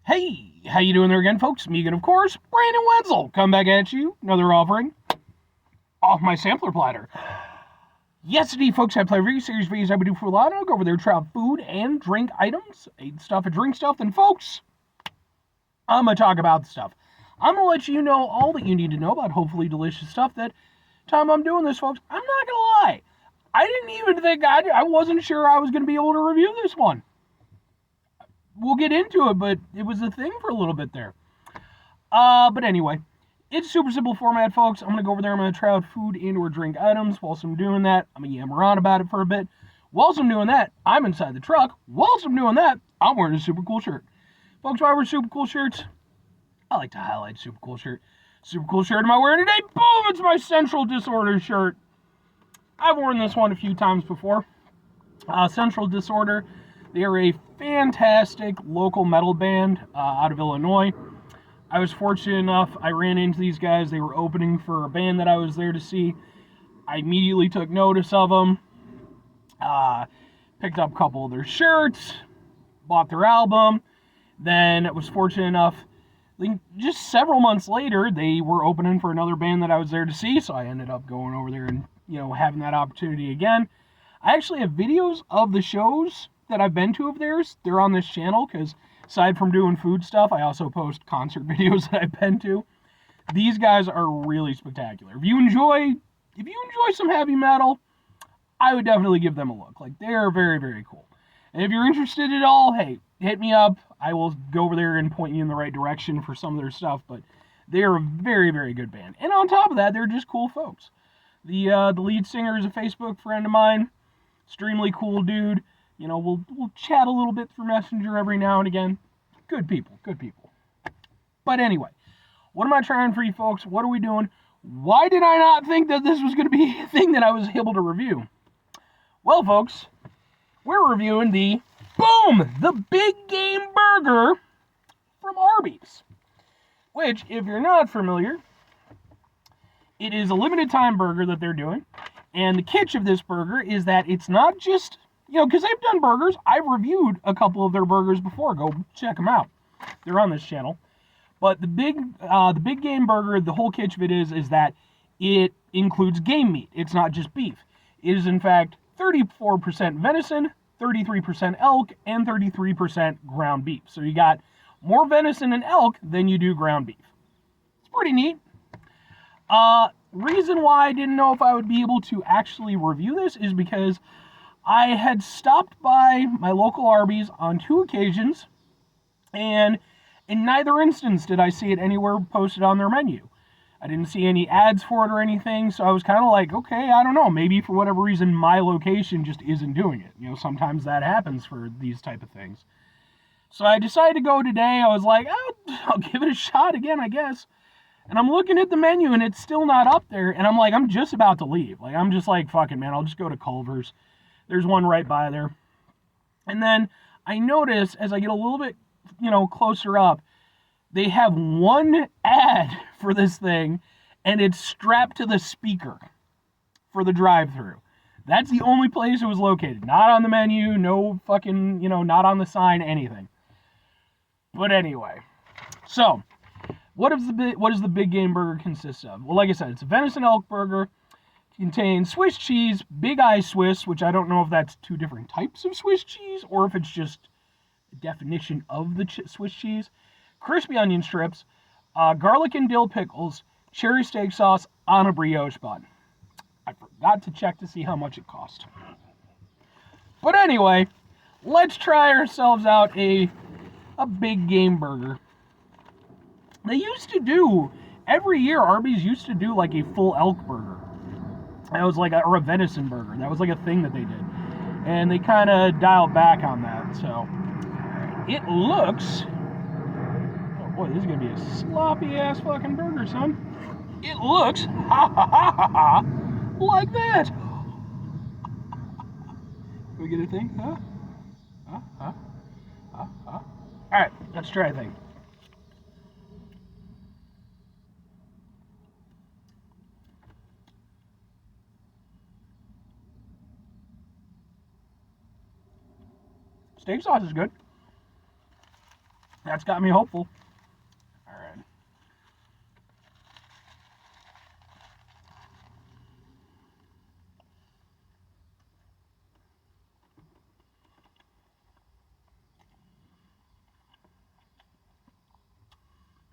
Hey, how you doing there again, folks? Megan, of course, Brandon Wenzel, come back at you. Another offering off my sampler platter. Yes, indeed, folks, I play very serious videos I would do for a lot. I'll go over there, try out food and drink items, eat stuff and drink stuff. Then, folks, I'm going to talk about the stuff. I'm going to let you know all that you need to know about hopefully delicious stuff. That time I'm doing this, folks, I'm not going to lie. I didn't even think I wasn't sure I was going to be able to review this one. We'll get into it, but it was a thing for a little bit there. But anyway, it's super simple format, folks. I'm going to go over there. I'm going to try out food and or drink items. Whilst I'm doing that, I'm going to yammer on about it for a bit. Whilst I'm doing that, I'm inside the truck. Whilst I'm doing that, I'm wearing a super cool shirt. Folks, why I wear super cool shirts? I like to highlight super cool shirt. Super cool shirt am I wearing today? Boom! It's my Central Disorder shirt. I've worn this one a few times before. Central Disorder, they are a fantastic local metal band out of Illinois. I was fortunate enough, I ran into these guys. They were opening for a band that I was there to see. I immediately took notice of them, picked up a couple of their shirts, bought their album. Then I was fortunate enough, just several months later, they were opening for another band that I was there to see, so I ended up going over there and, having that opportunity again. I actually have videos of the shows that I've been to of theirs. They're on this channel, because aside from doing food stuff, I also post concert videos that I've been to. These guys are really spectacular. If you enjoy some heavy metal, I would definitely give them a look. Like, they're very, very cool. And if you're interested at all, hey, hit me up. I will go over there and point you in the right direction for some of their stuff. But they are a very, very good band. And on top of that, they're just cool folks. The lead singer is a Facebook friend of mine. Extremely cool dude. We'll chat a little bit through Messenger every now and again. Good people, good people. But anyway, what am I trying for you folks? What are we doing? Why did I not think that this was going to be a thing that I was able to review? Well, folks, we're reviewing the Big Game Burger from Arby's. Which, if you're not familiar, it is a limited time burger that they're doing. And the catch of this burger is that it's not just, because they've done burgers. I've reviewed a couple of their burgers before. Go check them out. They're on this channel. But the Big Game Burger, the whole catch of it is that it includes game meat. It's not just beef. It is, in fact, 34% venison, 33% elk, and 33% ground beef. So you got more venison and elk than you do ground beef. It's pretty neat. Reason why I didn't know if I would be able to actually review this is because I had stopped by my local Arby's on 2 occasions, and in neither instance did I see it anywhere posted on their menu. I didn't see any ads for it or anything, so I was kind of like, okay, I don't know, maybe for whatever reason my location just isn't doing it. Sometimes that happens for these type of things. So I decided to go today. I was like, I'll give it a shot again, I guess. And I'm looking at the menu, and it's still not up there. And I'm like, I'm just about to leave. Like, I'm just like, fuck it, man. I'll just go to Culver's. There's one right by there. And then I notice, as I get a little bit, closer up, they have one ad for this thing, and it's strapped to the speaker for the drive-thru. That's the only place it was located. Not on the menu, no fucking, not on the sign, anything. But anyway, so what does the Big Game Burger consist of? Well, like I said, it's a venison elk burger. It contains Swiss cheese, Big Eye Swiss, which I don't know if that's 2 different types of Swiss cheese or if it's just a definition of the Swiss cheese, crispy onion strips, garlic and dill pickles, cherry steak sauce on a brioche bun. I forgot to check to see how much it cost. But anyway, let's try ourselves out a Big Game Burger. They used to do, every year, Arby's used to do like a full elk burger. That was like or a venison burger. That was like a thing that they did. And they kind of dialed back on that. So it looks, oh boy, this is going to be a sloppy ass fucking burger, son. It looks, like that. Can we get a thing? Alright, let's try a thing. Steak sauce is good. That's got me hopeful. All right.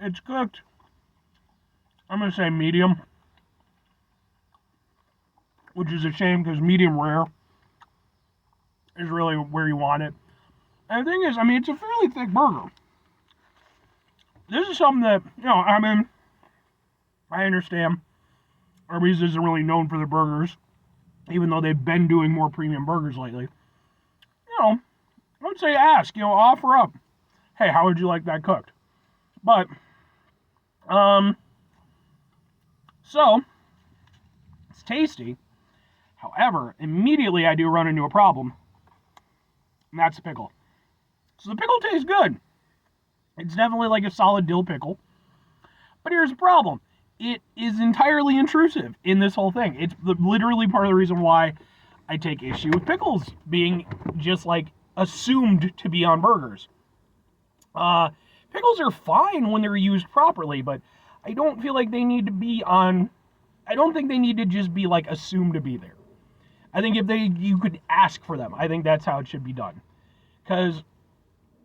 It's cooked. I'm going to say medium, which is a shame because medium rare is really where you want it. And the thing is, I mean, it's a fairly thick burger. This is something that, I mean, I understand Arby's isn't really known for their burgers, even though they've been doing more premium burgers lately. I would say ask, offer up. Hey, how would you like that cooked? But, so, it's tasty. However, immediately I do run into a problem, and that's the pickle. So the pickle tastes good. It's definitely like a solid dill pickle. But here's the problem. It is entirely intrusive in this whole thing. It's literally part of the reason why I take issue with pickles being just like assumed to be on burgers. Pickles are fine when they're used properly, but I don't feel like they need to be on. I don't think they need to just be like assumed to be there. I think you could ask for them. I think that's how it should be done. Because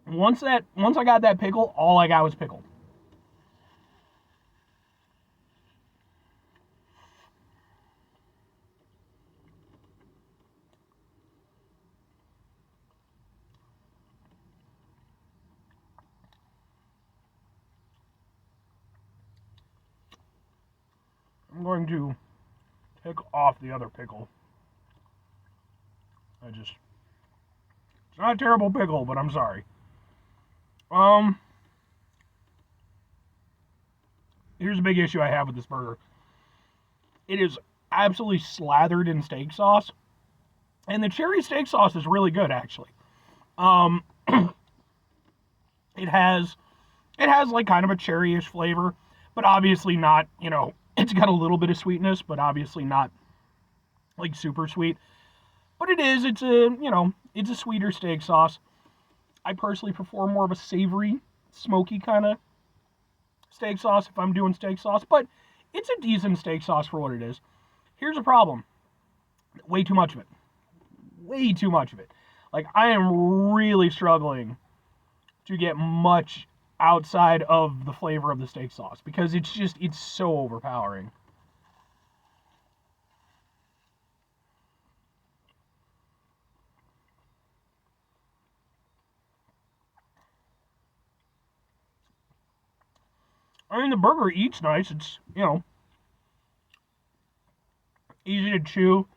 once I got that pickle, all I got was pickle. I'm going to pick off the other pickle. It's not a terrible pickle, but I'm sorry. Here's a big issue I have with this burger. It is absolutely slathered in steak sauce, and the cherry steak sauce is really good, actually. Um, it has like kind of a cherryish flavor, but obviously not. It's got a little bit of sweetness, but obviously not like super sweet. But it's a sweeter steak sauce. I personally prefer more of a savory, smoky kind of steak sauce if I'm doing steak sauce, but it's a decent steak sauce for what it is. Here's a problem. Way too much of it. Way too much of it. Like, I am really struggling to get much outside of the flavor of the steak sauce because it's so overpowering. I mean, the burger eats nice. It's, easy to chew.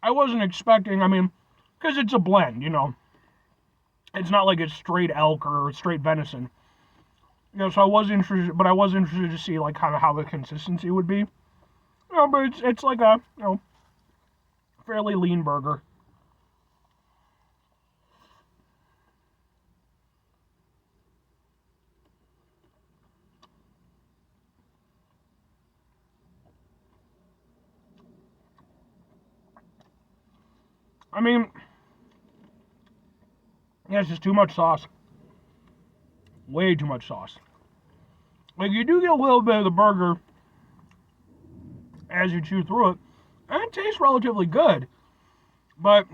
I wasn't expecting, I mean, because it's a blend, It's not like it's straight elk or straight venison. So I was interested, but I was interested to see, like, kind of how the consistency would be. But it's like a, fairly lean burger. I mean, yeah, it's just too much sauce. Way too much sauce. Like, you do get a little bit of the burger as you chew through it, and it tastes relatively good. But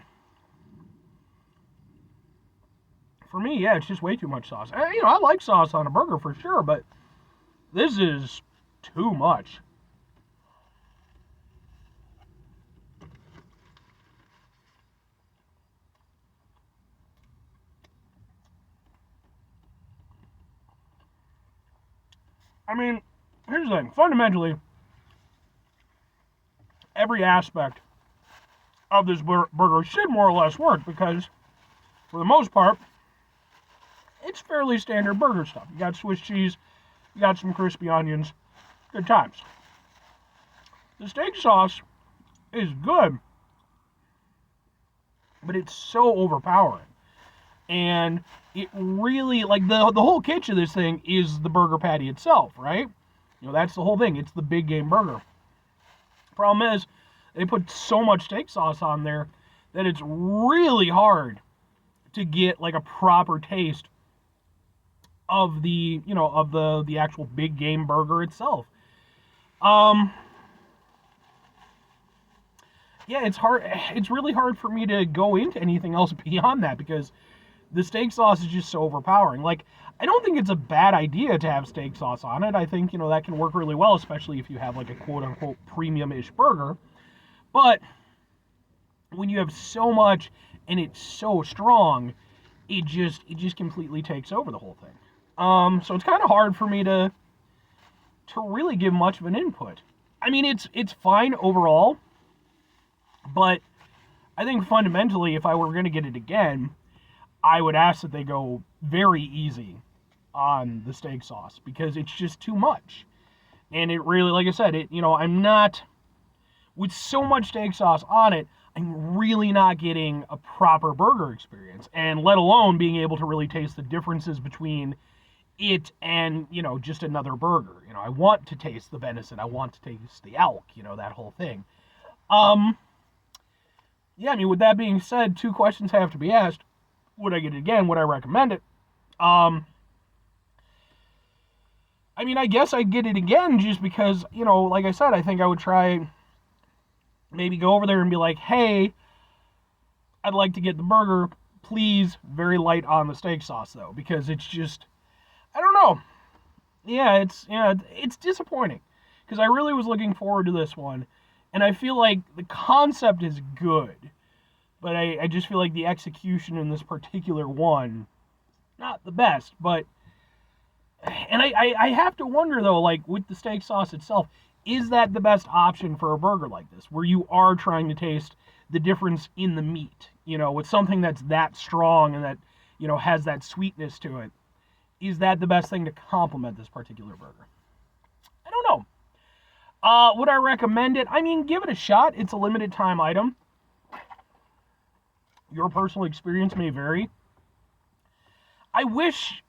for me, yeah, it's just way too much sauce. I like sauce on a burger for sure, but this is too much. I mean, here's the thing. Fundamentally, every aspect of this burger should more or less work because, for the most part, it's fairly standard burger stuff. You got Swiss cheese, you got some crispy onions, good times. The steak sauce is good, but it's so overpowering. And it really, like, the whole kitchen of this thing is the burger patty itself, right? That's the whole thing. It's the big game burger. Problem is, they put so much steak sauce on there that it's really hard to get, like, a proper taste of the actual big game burger itself. Um, yeah, it's hard. It's really hard for me to go into anything else beyond that because the steak sauce is just so overpowering. Like, I don't think it's a bad idea to have steak sauce on it. I think, that can work really well, especially if you have like a quote unquote premium-ish burger. But when you have so much and it's so strong, it just completely takes over the whole thing. So it's kind of hard for me to really give much of an input. I mean, it's fine overall, but I think fundamentally, if I were going to get it again, I would ask that they go very easy on the steak sauce because it's just too much. And it really, like I said, I'm not, with so much steak sauce on it, I'm really not getting a proper burger experience, and let alone being able to really taste the differences between it and, just another burger. I want to taste the venison, I want to taste the elk, that whole thing. Yeah, I mean, with that being said, two questions have to be asked. Would I get it again? Would I recommend it? I mean, I guess I'd get it again just because, like I said, I think I would try, maybe go over there and be like, hey, I'd like to get the burger. Please, very light on the steak sauce, though, because it's just, I don't know. Yeah, it's disappointing because I really was looking forward to this one, and I feel like the concept is good, but I just feel like the execution in this particular one, not the best, but, and I have to wonder, though, like, with the steak sauce itself, is that the best option for a burger like this, where you are trying to taste the difference in the meat, with something that's that strong and that, has that sweetness to it? Is that the best thing to complement this particular burger? I don't know. Would I recommend it? I mean, give it a shot. It's a limited time item. Your personal experience may vary. I wish,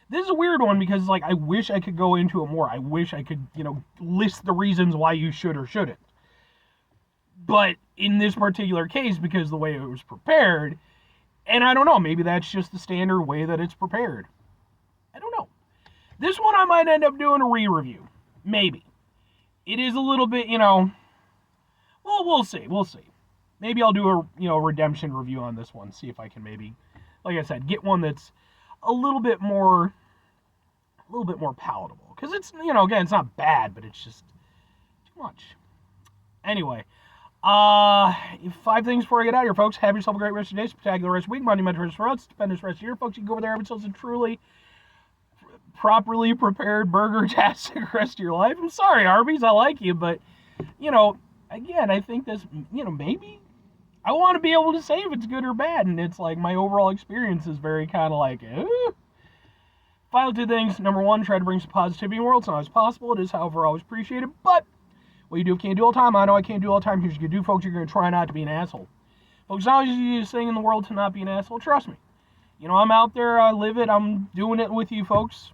this is a weird one because, like, I wish I could go into it more. I wish I could, list the reasons why you should or shouldn't. But in this particular case, because the way it was prepared, and I don't know, maybe that's just the standard way that it's prepared. I don't know. This one I might end up doing a re-review. Maybe. It is a little bit, well, we'll see. We'll see. Maybe I'll do a, redemption review on this one. See if I can maybe, like I said, get one that's a little bit more palatable. Because it's, again, it's not bad, but it's just too much. Anyway, 5 things before I get out of here, folks. Have yourself a great rest of your day. Spectacular rest of the week. Monumental for us. Stupendous rest of the year, folks. You can go over there, have yourselves a truly properly prepared burger-tastic rest of your life. I'm sorry, Arby's, I like you, but, again, I think this, maybe I want to be able to say if it's good or bad, and it's like my overall experience is very kind of like, Final 2 things. Number 1, try to bring some positivity in the world. It's not always possible. It is, however, always appreciated, but what you do can't do all the time. I know I can't do all the time. Here's what you can do, folks. You're going to try not to be an asshole. Folks, not always the easiest thing in the world to not be an asshole. Trust me. I'm out there. I live it. I'm doing it with you, folks.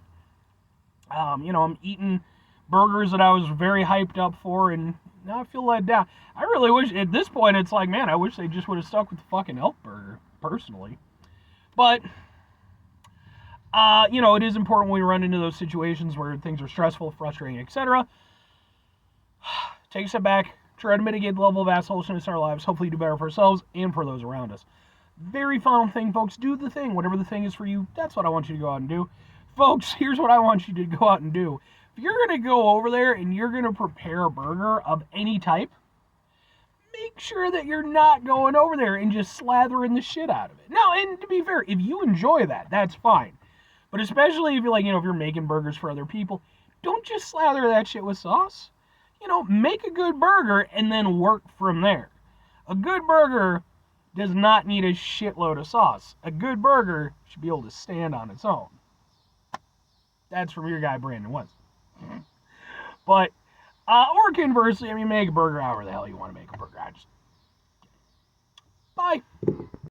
I'm eating burgers that I was very hyped up for, and now I feel let down. I really wish, at this point, it's like, man, I wish they just would have stuck with the fucking elk burger, personally. But, it is important when we run into those situations where things are stressful, frustrating, etc. Take a step back, try to mitigate the level of assholishness in our lives, hopefully do better for ourselves and for those around us. Very final thing, folks, do the thing. Whatever the thing is for you, that's what I want you to go out and do. Folks, here's what I want you to go out and do. If you're going to go over there and you're going to prepare a burger of any type, make sure that you're not going over there and just slathering the shit out of it. Now, and to be fair, if you enjoy that, that's fine. But especially if you're like, if you're making burgers for other people, don't just slather that shit with sauce. Make a good burger and then work from there. A good burger does not need a shitload of sauce. A good burger should be able to stand on its own. That's from your guy, Brandon Wentz. But, or conversely, make a burger however the hell you want to make a burger. Bye.